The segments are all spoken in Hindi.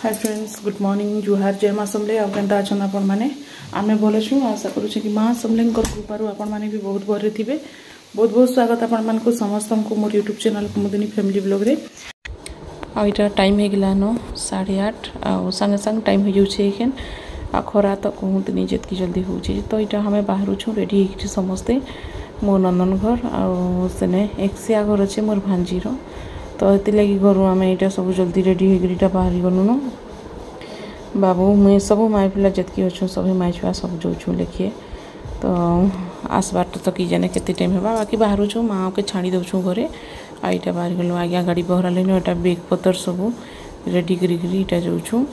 हाय फ्रेंड्स, गुड मॉर्निंग, जुहार, जय माँ समले। आप केन्ता अच्छा आपण मैंने आमे भल छूँ। आशा करुचे कि माँ समले कृपारू आपण मैंने भी बहुत भरे थे। बहुत बहुत स्वागत आपण मान समस्त को मोर यूट्यूब चैनल कुमुदिनी फैमिली ब्लॉग रे। आईटा टाइम हो गलान 8:30 आ संगे संग टाइम हो जाऊे आ खरा तो कहतनी जितकी जल्दी हो तो यहाँ हमें बाहर छूँ रेडी हो समस्ते मो नंदन घर आने एक्सिया घर अच्छे मोर भांजीर तो ये लगी घर आम यहाँ सब जल्दी रेडी होकर बाहर गलुन। बाबू मुई सब माई पिला जितकी अच्छु सब माई छुआ सब जाऊँ लिखिए तो आसबार तो कि जाने के टाइम है बाकी बाहर छूँ माँ के छाड़ी दौछूँ घरे आईटा बाहर गलु आज्ञा गाड़ी बहरा लेन यहाँ बेग पतर सब रेडी कर जाऊँ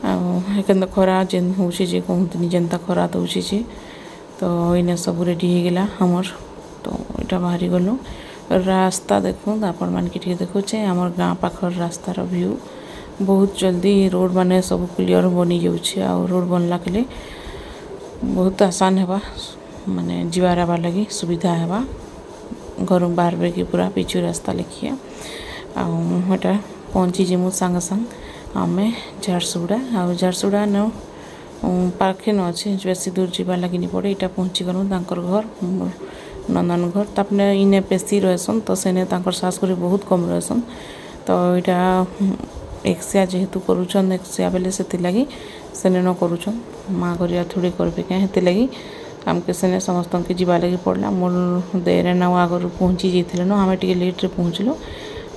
आ खरा जेन हूँ जे कहतनी जेनता खरा दौचे तो इने सब रेडी हो गला हमर तो यहाँ बाहरी गलु। रास्ता देखूँ आपण मानके देखुचे आमर गाँ पाखर रास्तार व्यू बहुत जल्दी रोड माने सब क्लियर बनी जाऊँचे आ रोड बनला के बहुत आसान है माने जीवार आबार लगी सुविधा है घर बाहर बेगी पूरा पिचु रास्ता लिखिए आटा पहुँची जीमु सांग सांग आमे झारसुगुड़ा आ झारसुगुड़ा न पाखे न अच्छे बेसी दूर जीवार लगे नहीं पड़े यहाँ पहुँची गलु तांकर घर नंदन घर तापने इने बेसी रहसन तो सेने तांकर सासुरी बहुत कम रहसन तो यहाँ एक्सिया जेहेतु करुछन एक्सिया बेले से लगी सेने न करुछन माँ घर थोड़ी करबे क्या लगी आमके सेने समस्त के जीवा लगी पड़ला मोर देर ना आगर पहुँची जाते न आम टे लेट्रे पहुँचलु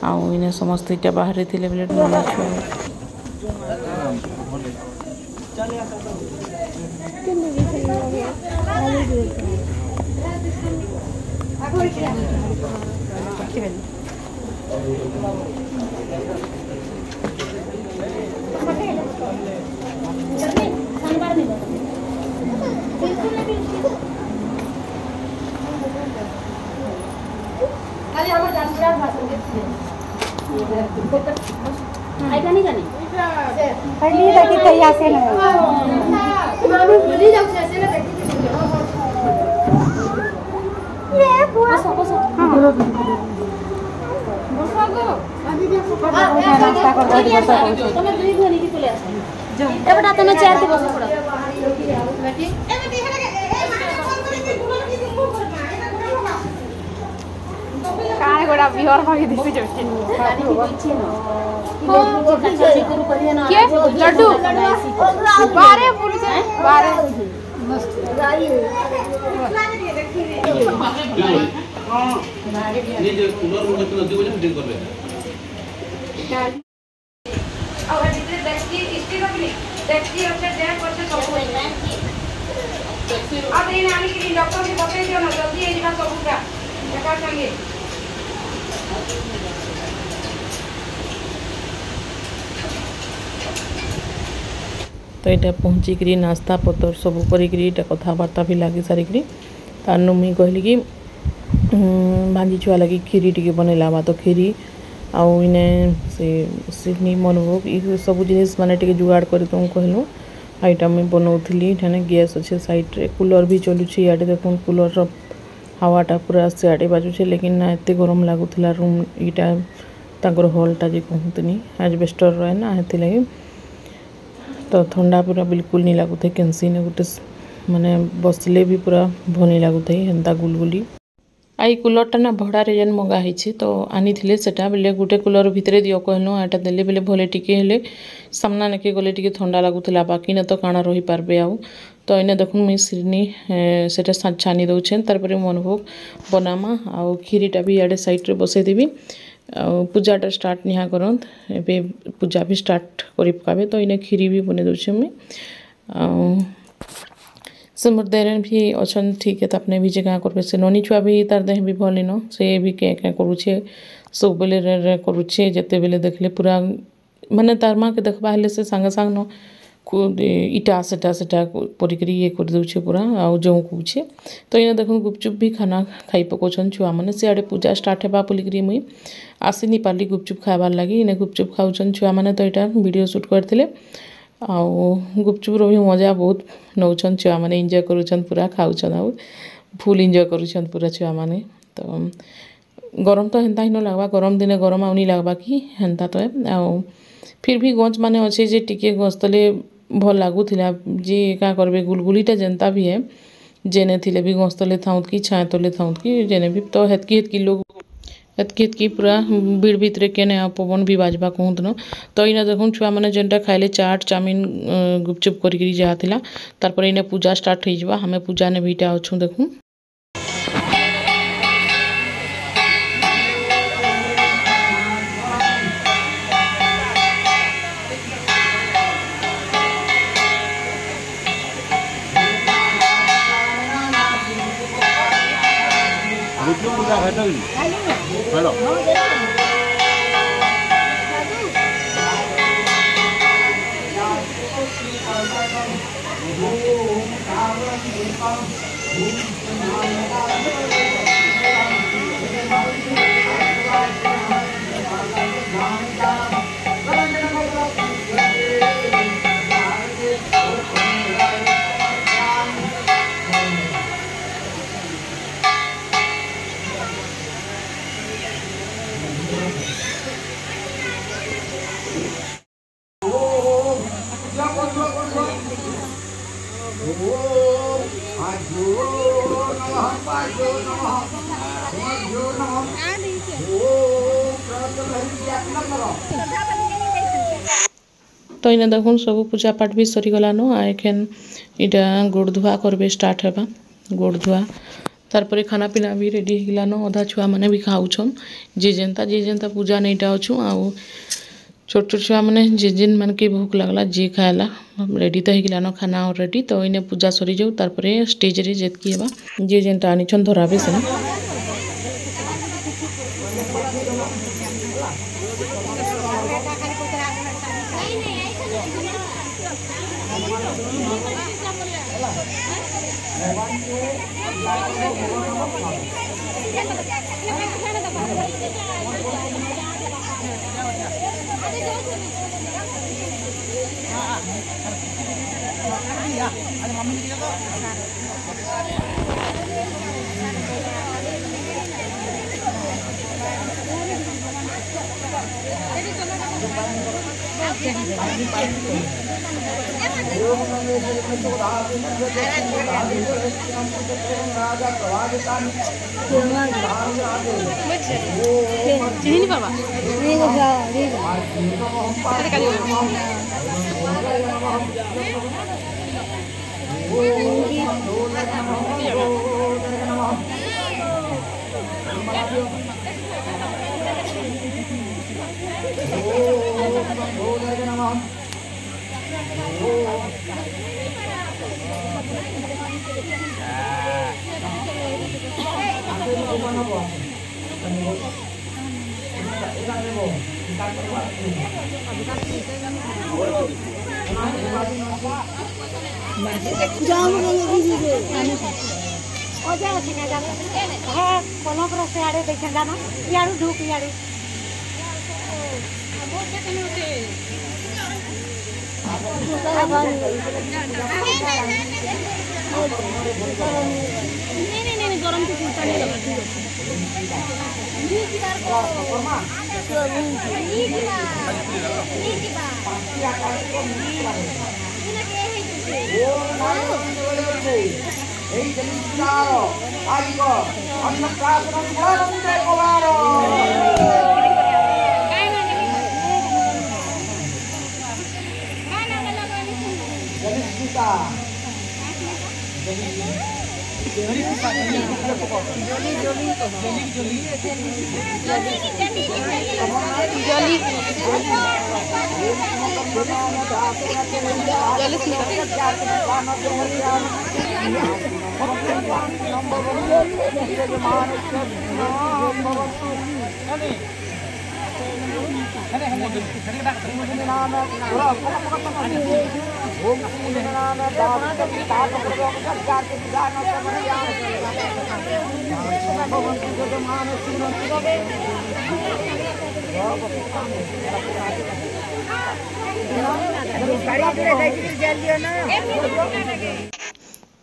आउ इने समस्त इटा बाहर थे बेले गोड़ा बिहार भागी दिख जाउछे के लड्डू बारे पुलिस बारे मस्त ये जो कूलर में तो नदी बोले फिटिंग करबे और जितने देखती स्टिक अपनी देखती अच्छे देख करके सब अब इन आने के लिए डॉक्टर से बता दियो ना जल्दी ये सब पूरा देखा संगे तो यहाँ पहुँचिक नास्ता पतर सब कर कथबार्ता भी लगी सारिकी तार मुई कहली कि भांजी छुआ लगी खीरी टी बनैला तो खीरी आउ इने से सिडनी मनभोग ये सब जिनिस माने टे जुगाड़ कर तुम कहलु आईटा मुई बनाऊली ठाने गैस अच्छे साइड रे कूलर भी चलुचे इे देख कूलर हावाटा पूरा सियाड़े बाजुचे लेकिन ना एत गरम लगुला रूम यहाँ तांकर हॉलटा जे कहतनी एजबेस्टर रहे ना हेती लगी तो ठंडा पूरा बिल्कुल नहीं लगुथे केनसी ने गोटे माने बसले भी पूरा भनी लगुथे हेन्ता गुलगुली आई कूलरटा ना भड़ारे जेन मंगाही तो आनी सेटा बेले गोटे कूलर भितर दियो कहलु एटा देले बेले भले टिके हेले सामना नेके गले टिके ठंडा लगुला बाकी न तो काଣା रही पारबे आउ तो इने देखुन मुई सिरनी सेटा छानी दउछेन तारपरे मनभोग बनामा आउ खीरीटा भी इडे साइड रे बसई देबी पूजाटा स्टार्ट निहा करत एबे पूजा भी स्टार्ट करि पकाबे तो इने खीरी भी बने दउछे मुई से मोर देर भी अच्छन ठीक है तो अपने भी जगह करबे से ननी छुआ भी तार देह भी भल न से भी क्या करुचे सब बेले करुचे जिते बेले देखले पूरा माने तार माँ के देखबा हेले से सांगे सांग न इटा सेटा सेटा परिकरी ये कर दउछे पूरा आउ जो कौचे तो इने देखुन गुपचुप भी खाना खाई पकोछन छुआ माने सियाड़े पूजा स्टार्ट हेबा बोलिकरी मुई आसी नहीं पारली गुपचुप खाइबार लगी इने गुपचुप खाउछन छुआ माने तो यहाँ वीडियो शूट करथिले आउ गुपचुप भी मजा बहुत नौछन छुआ माने एंजॉय करूछन पूरा खाउछन आउ फुल एंजॉय करूछन पूरा छुआ माने तो गरम तो हेन्ता ही न लगवा गरम दिने गरम आउनी लगवा कि हेन्ता तो आ फिर भी गच माने अच्छे जे टिके गच तले भल लगुला जे क्या करबे गुलगुलीटा जेनता भी है जेने थिले भी गच तले थाउत कि छाए तले थाउत कि जेने भी तो हेतकी लोग हेतकी पूरा भीड़ भितर केने पवन भी बाजबा कहत न तो इना देखुन छुआ मैंने जेनटा खाइले चाट चाउमिन गुपचुप करी जाता तार इने पूजा स्टार्ट हो जावा हमें पूजा ने भीटा अच्छू देखूँ तो इना देखुन सब पूजा पाठ भी सरीगलान एखेन इटा गोड़ धुआ करबे स्टार्ट हेबा गोड़ धुआ तारपरे खाना पीना भी रेडी होगलान अधा छुआ मैंने भी खाऊन जे जेनता पूजा नहींटा अच्छू आउ छोट छोट छुआ मैंने जे जेन मन के भूख लगला जे खाएला रेडी तो होगलान खाना ऑलरेडी तो इने पूजा सरी जाऊ तारपरे स्टेज रे जेतकी हेबा जे जेनटा आनिछन धराबे से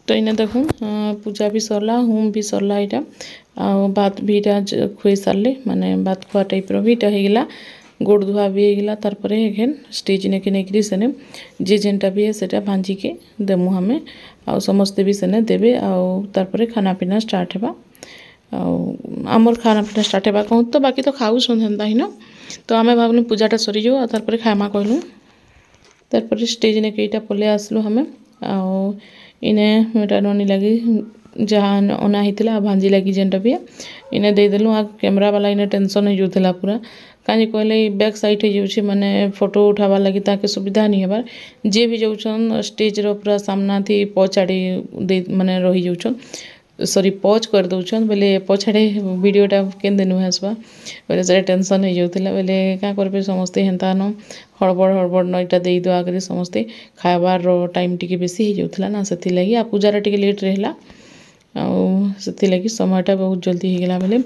तो इने देखूँ पूजा भी सरला होम भी सरला यहाँ आ भात भी इटा खुई सारे माने भात खुआ टाइप भी इटा होगा गोड़ धुआ भी होगा तार एखेन स्टेज ने नहीं सेने जे जेनटा भी है सेटा भांजी के देमु हमें आ समस्ते भी सेने देवे आर खाना पीना स्टार्ट है आमर खाना पीना स्टार्ट है कहूँ तो बाकी तो खाऊ हेन्ता ही न तो आम भावलु पूजाटा सरी जाऊ तार खामा कहलु तार स्टेज ने कईटा पलि आसलु हमें इने मेटा ननी लगी जहाँ अना होता भांजी लगी जेनटा भी इने देदेलु आ कैमरा वाला इने टेंशन हो जाता पूरा कहीं कहले बैक साइड हो जाऊे माने फोटो उठावा लगी ताके सुविधा नहीं हबार जे भी जाऊन स्टेज रो पूरा सामना थी पछाड़ी माने रही जाऊन सॉरी पॉज कर दौन बोले पछाड़े वीडियोटा केन्दे नुहे आसवा बोले से टेंशन हो जाता बोले क्या करेंगे समस्ते हेन्ता न हड़बड़ न इटा दे दुआ कर समस्ते खाबार टाइम टी बेसी हो जाता ना से लगी आ पूजा टी लेट रहा से लगी समयटा बहुत जल्दी होगला बोले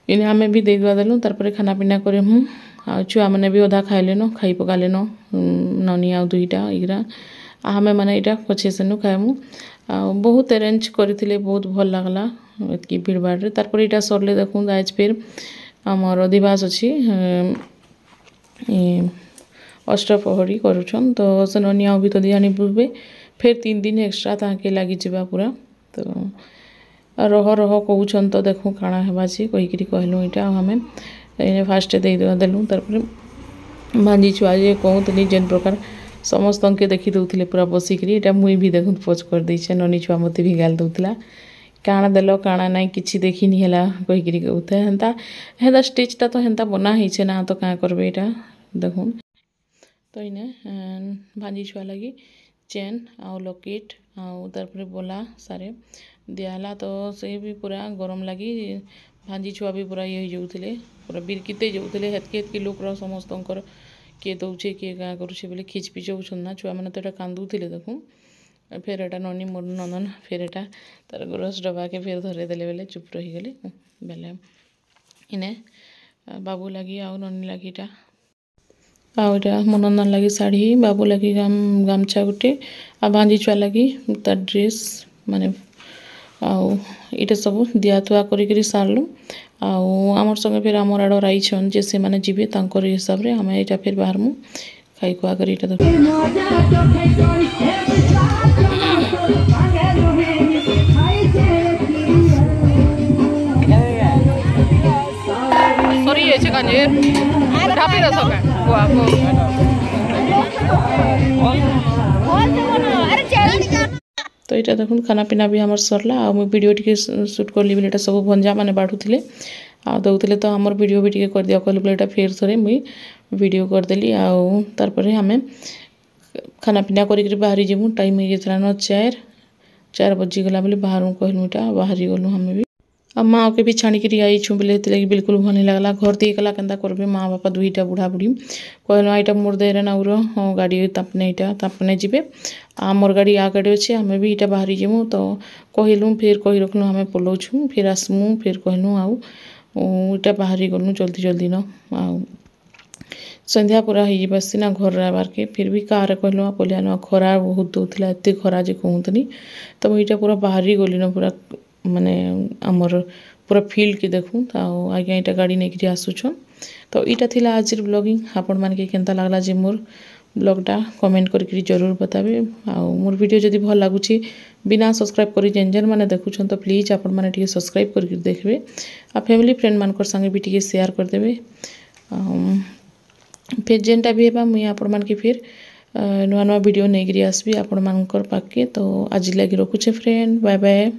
इन्हें आम भी दे दुआ देलु तार खाना पीना करे हूँ आ छुआ मैंने भी अधा खाइलेन खाई पकालेन ननी आ दुईटा इरा आमे मैंने यहाँ पछे सेनु खाएमु बहुत अरेंज करते बहुत भल लगला इतनी भीड़ भाड़ तार यहाँ सरले देखूँ आज फिर आमर अधिवास अच्छी अष्टप्रहरी करुछन तो से ननिया भी तो दिहानी बुझे फिर 3 दिन एक्स्ट्रा ताके लगी जावा पूरा तो रह रह कहून तो देखूँ काଣା हेबा छी कहीकि कहलु यहाँ हमें इन्हें फास्ट दे देलु तार भांजी छुआ जे कहूली जेन प्रकार समस्त के देखी दौले पूरा बसिकी यहाँ मुई भी देखूँ पोज कर देचे ननी छुआ मत भी गाल दौला काଣା देल काଣା ना कि देखी नहीं है कहीकि कहते हेन्ता हेन्ता स्टेजटा तो हेन्ता बना ही ना तो क्या करबे यहाँ देखूँ तो इन्हें भांजी छुआ लगी चेन आउ लकेट आर बोला सारे दियाला तो से भी पूरा गरम लगी भांजी छुआ भी पूरा ये जाऊे पूरा बिरकिते जाऊे हेतके लोक समस्त किए दौचे किए क्या करुचे बोले खिच पिचौन ना छुआ मैंने तो यहाँ कांदुले देखूँ फिर एटा ननी मोर नंदन फिर एटा तार गोरस डबा के फिर धरे देले बेले चुप रही गले बेले इने बाबू लगी आउ ननी लगी आउटा मो नंदन लगी साड़ी बाबू लगी गामछा गुटे आ भांजी छुआ लगी तार ड्रेस माने आउ इटा सब दिया थुआ करी सारलु आमर संगे फिर आमर आड़ राइछन जे से माने जीवे तांकर हिसाब रे हमें इटा फिर बाहरमु खाई खुआ कर इटा सॉरी ये कांजे ढापी रह सके बुआ तो यहाँ देखो खाना पीना भी हमार सरला आ वीडियो टी शूट करली बोले सब भंजा मैंने बाढ़ुले आ दौले तो आमर वीडियो भी टी कर दिया कहली बोले फिर थे मुई वीडियो करदेली आर आम खाना पीना करी बाहरी जीमु टाइम हो जाता न 4 बजीगला बोले बाहर कहलु यहाँ बाहरी गलु हमें भी आ माँ के भी छाणिकी आईछू बोले लगे बिल्कुल भल नहीं लगला घर दी गला केन्ता करबे माँ बापा दुईटा बुढ़ा बुढ़ी कहल यहाँ मोर देर नाउर गाड़ी तापने यहाँ तापने जीवे आमर गाड़ी आ गाड़ी अच्छे आम भी यहाँ बाहरी जीमु तो कहलु फिर कही रखलु हमें पलाऊँ फिर आसमु फिर कहलु आउ यहाँ बाहरी गलु जल्दी जल्दी न संध्या पूरा हो सीना घर आबार के फिर भी कार कहलु पलिया खरा बहुत दौला एत खरा जे कहतनी तो मुझे पूरा बाहरी गली न पूरा माने आमर पूरा फील्ड के देखूँ आज्ञा यहाँ गाड़ी नहीं आसुछन तो यहाँ थिला आज ब्लॉगिंग आपण मानके केनता लागला जे मोर ब्लॉगटा कमेंट करके जरूर बताबे मोर वीडियो जदि भल लगुच बिना सब्सक्राइब करी जेन जेन मैंने देखुछन तो प्लीज आपण माने टिके सब्सक्राइब करके देखबे आ फैमिली फ्रेंड मानकर संगे भी टिके शेयर कर देबे फिर जेनटा भी हेबा मुई आपण मानके फिर नुआ नुआ वीडियो नहीं आसबी आपण मानकर पाके तो आज लगी रखुछे फ्रेंड बाय बाय।